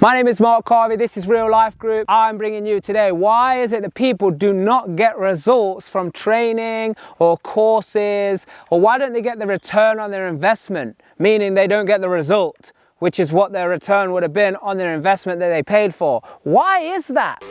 My name is Mark Carvey, this is Real Life Group. I'm bringing you today, why is it that people do not get results from training or courses, or why don't they get the return on their investment, meaning they don't get the result, which is what their return would have been on their investment that they paid for. Why is that?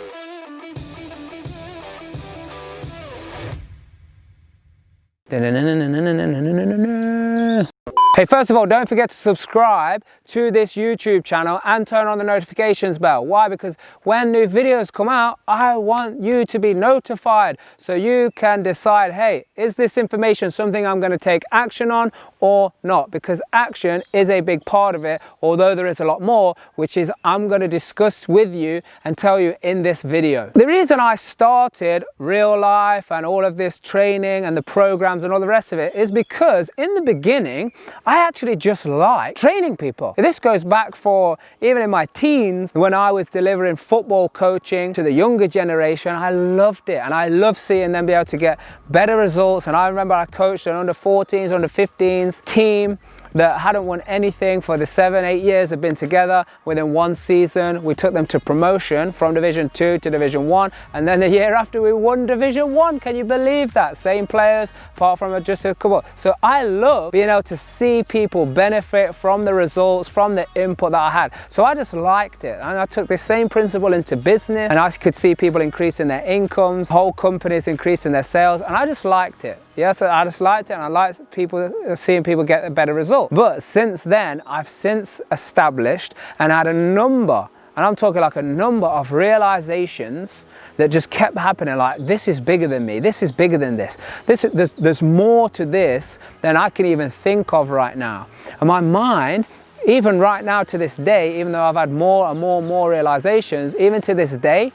Hey, first of all, don't forget to subscribe to this YouTube channel and turn on the notifications bell. Why? Because when new videos come out, I want you to be notified so you can decide, hey, is this information something I'm going to take action on or not? Because action is a big part of it, although there is a lot more, which is I'm going to discuss with you and tell you in this video. The reason I started Real Life and all of this training and the programs and all the rest of it is because in the beginning, I actually just like training people. This goes back for even in my teens when I was delivering football coaching to the younger generation. I loved it and I love seeing them be able to get better results. And I remember I coached an under 14s, under 15s team that hadn't won anything for the 7-8 years they've been together. Within one season, we took them to promotion from Division 2 to Division 1, and then the year after we won Division 1. Can you believe that? Same players, apart from just a couple. So I love being able to see people benefit from the results, from the input that I had. So I just liked it, and I took this same principle into business, and I could see people increasing their incomes, whole companies increasing their sales, and I just liked it. Yeah, so I just liked it, and I liked seeing people get a better result. But since then, I've since established and had a number, and I'm talking like a number of realizations that just kept happening. Like, this is bigger than me. This is bigger than this. There's more to this than I can even think of right now. And my mind, even right now to this day, even though I've had more and more realizations, even to this day,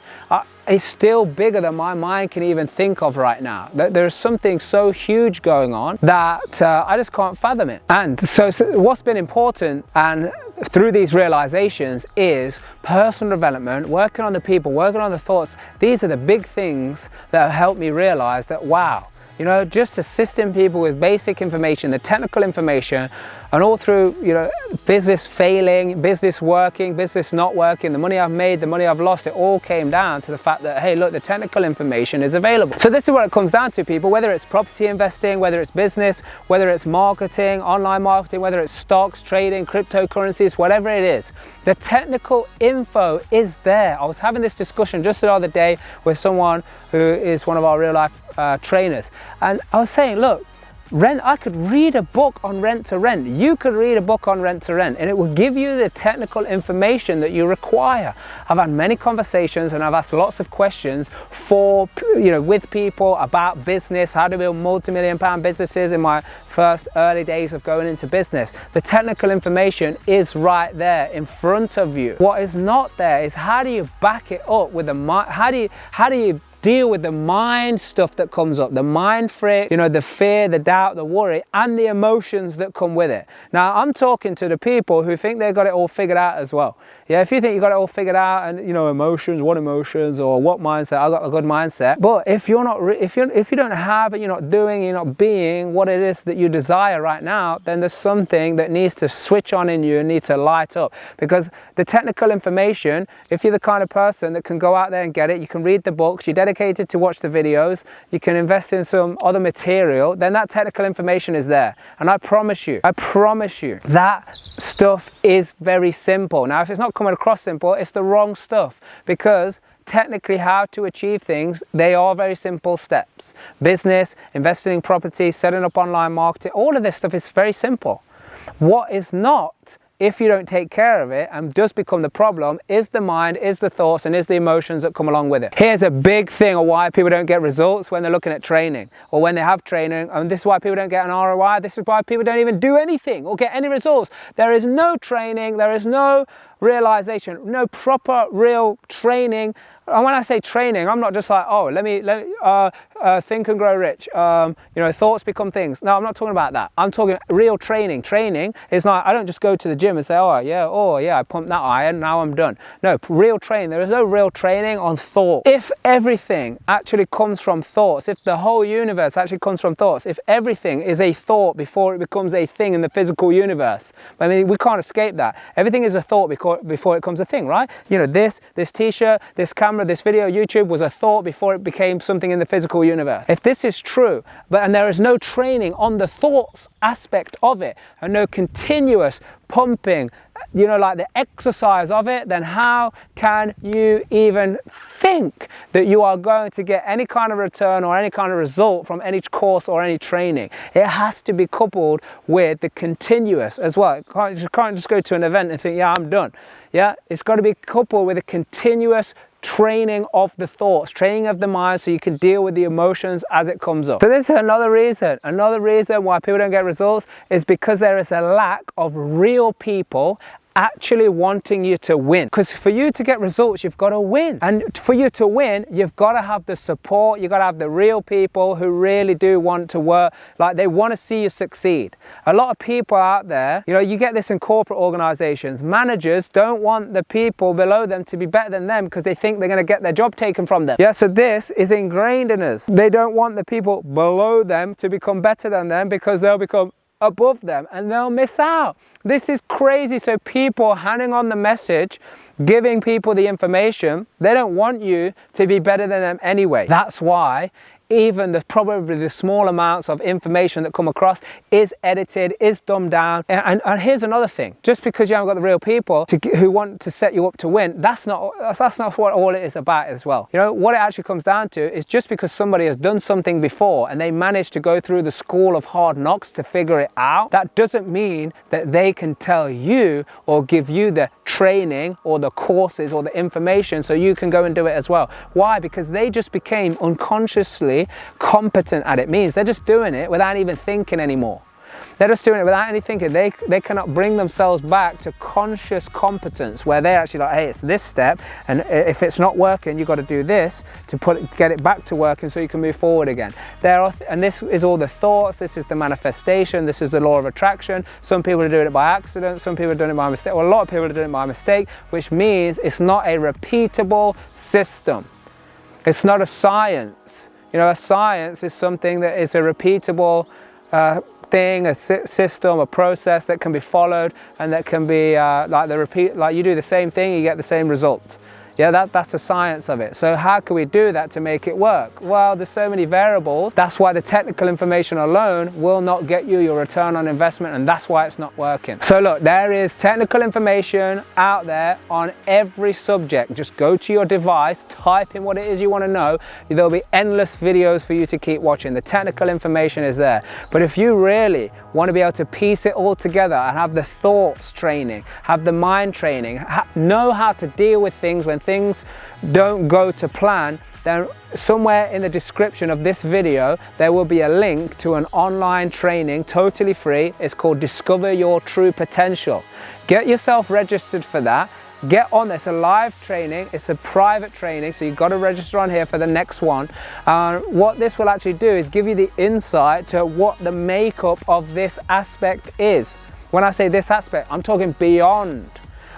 it's still bigger than my mind can even think of right now. There's something so huge going on that I just can't fathom it. And so what's been important and through these realizations is personal development, working on the people, working on the thoughts. These are the big things that have helped me realize that, wow, you know, just assisting people with basic information, the technical information, and all through, you know, business failing, business working, business not working, the money I've made, the money I've lost, it all came down to the fact that, hey, look, the technical information is available. So this is what it comes down to, people, whether it's property investing, whether it's business, whether it's marketing, online marketing, whether it's stocks, trading, cryptocurrencies, whatever it is, the technical info is there. I was having this discussion just the other day with someone who is one of our real life trainers, and I was saying, look, I could read a book on rent to rent. You could read a book on rent to rent, and it will give you the technical information that you require. I've had many conversations and I've asked lots of questions for, you know, with people about business, how to build multi-million-pound businesses in my first early days of going into business. The technical information is right there in front of you. What is not there is how do you back it up with the mind? How do you deal with the mind stuff that comes up, the mind freak, you know, the fear, the doubt, the worry, and the emotions that come with it. Now, I'm talking to the people who think they've got it all figured out as well. Yeah, if you think you got it all figured out, and you know, emotions, what emotions, or what mindset, I got a good mindset. But if you're not, if you don't have it, you're not doing, you're not being what it is that you desire right now, then there's something that needs to switch on in you and needs to light up. Because the technical information, if you're the kind of person that can go out there and get it, you can read the books, you're dedicated to watch the videos, you can invest in some other material, then that technical information is there. And I promise you, that stuff is very simple. Now, if it's not coming across simple, it's the wrong stuff, because technically how to achieve things, they are very simple steps. Business, investing in property, setting up online marketing, all of this stuff is very simple. What is not, if you don't take care of it and does become the problem, is the mind, is the thoughts, and is the emotions that come along with it. Here's a big thing of why people don't get results when they're looking at training, or when they have training, and this is why people don't get an ROI, this is why people don't even do anything or get any results. There is no training, there is no realization, no proper real training. And when I say training, I'm not just like, oh, let me think and grow rich. You know, thoughts become things. No, I'm not talking about that. I'm talking real training. Training is not, I don't just go to the gym and say, oh yeah, I pumped that iron, now I'm done. No, real training. There is no real training on thought. If everything actually comes from thoughts, if the whole universe actually comes from thoughts, if everything is a thought before it becomes a thing in the physical universe, I mean, we can't escape that. Everything is a thought before before it becomes a thing, right? You know, this t-shirt, this camera, this video, YouTube was a thought before it became something in the physical universe. If this is true, and there is no training on the thoughts aspect of it, and no continuous pumping, you know, like the exercise of it, then how can you even think that you are going to get any kind of return or any kind of result from any course or any training? It has to be coupled with the continuous as well. You can't just go to an event and think, yeah, I'm done. Yeah, it's got to be coupled with a continuous training of the thoughts, training of the mind, so you can deal with the emotions as it comes up. So this is another reason why people don't get results, is because there is a lack of real people actually wanting you to win. Because for you to get results, you've got to win. And for you to win, you've got to have the support, you've got to have the real people who really do want to work, like they want to see you succeed. A lot of people out there, you know, you get this in corporate organizations, managers don't want the people below them to be better than them because they think they're going to get their job taken from them. Yeah, so this is ingrained in us. They don't want the people below them to become better than them because they'll become above them and they'll miss out. This is crazy. So people handing on the message, giving people the information, they don't want you to be better than them anyway. That's why even probably the small amounts of information that come across is edited, is dumbed down. And here's another thing: just because you haven't got the real people who want to set you up to win, that's not what all it is about as well. You know, what it actually comes down to is just because somebody has done something before and they managed to go through the school of hard knocks to figure it out, that doesn't mean that they can tell you or give you the training or the courses or the information so you can go and do it as well. Why? Because they just became unconsciously competent at it. Means they're just doing it without even thinking anymore. They're just doing it without any thinking. They cannot bring themselves back to conscious competence where they're actually like, hey, it's this step, and if it's not working, you've got to do this to get it back to working so you can move forward again. And this is all the thoughts, this is the manifestation, this is the law of attraction. Some people are doing it by accident, some people are doing it by mistake, well, a lot of people are doing it by mistake, which means it's not a repeatable system. It's not a science. You know, a science is something that is a repeatable thing, a system, a process that can be followed and that can be like you do the same thing, you get the same result. Yeah, that's the science of it. So how can we do that to make it work? Well, there's so many variables. That's why the technical information alone will not get you your return on investment, and that's why it's not working. So look, there is technical information out there on every subject. Just go to your device, type in what it is you want to know. There'll be endless videos for you to keep watching. The technical information is there. But if you really want to be able to piece it all together and have the thoughts training, have the mind training, know how to deal with things when things don't go to plan, then somewhere in the description of this video there will be a link to an online training, totally free. It's called Discover Your True Potential. Get yourself registered for that. Get on there. It's a live training, it's a private training, so you've got to register on here for the next one. What this will actually do is give you the insight to what the makeup of this aspect is. When I say this aspect, I'm talking beyond.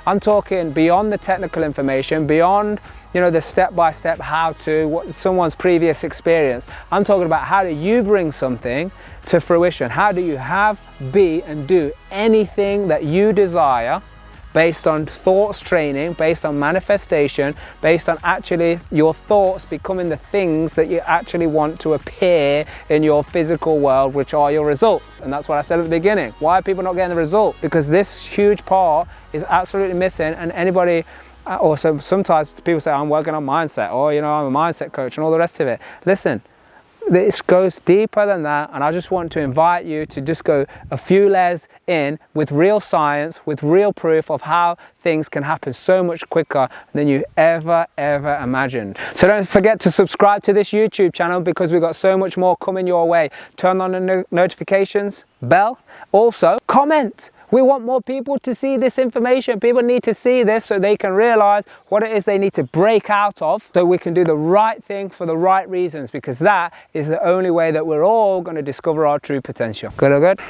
I'm talking beyond the technical information, beyond, you know, the step-by-step how-to, what someone's previous experience. I'm talking about how do you bring something to fruition? How do you have, be, and do anything that you desire based on thoughts training, based on manifestation, based on actually your thoughts becoming the things that you actually want to appear in your physical world, which are your results. And that's what I said at the beginning. Why are people not getting the result? Because this huge part is absolutely missing. And anybody, or sometimes people say, I'm working on mindset, or, you know, I'm a mindset coach and all the rest of it. Listen, this goes deeper than that, and I just want to invite you to just go a few layers in with real science, with real proof of how things can happen so much quicker than you ever imagined. So don't forget to subscribe to this YouTube channel because we've got so much more coming your way. Turn on the notifications bell. Also, comment. We want more people to see this information. People need to see this so they can realize what it is they need to break out of, so we can do the right thing for the right reasons, because that is the only way that we're all going to discover our true potential. Good or good?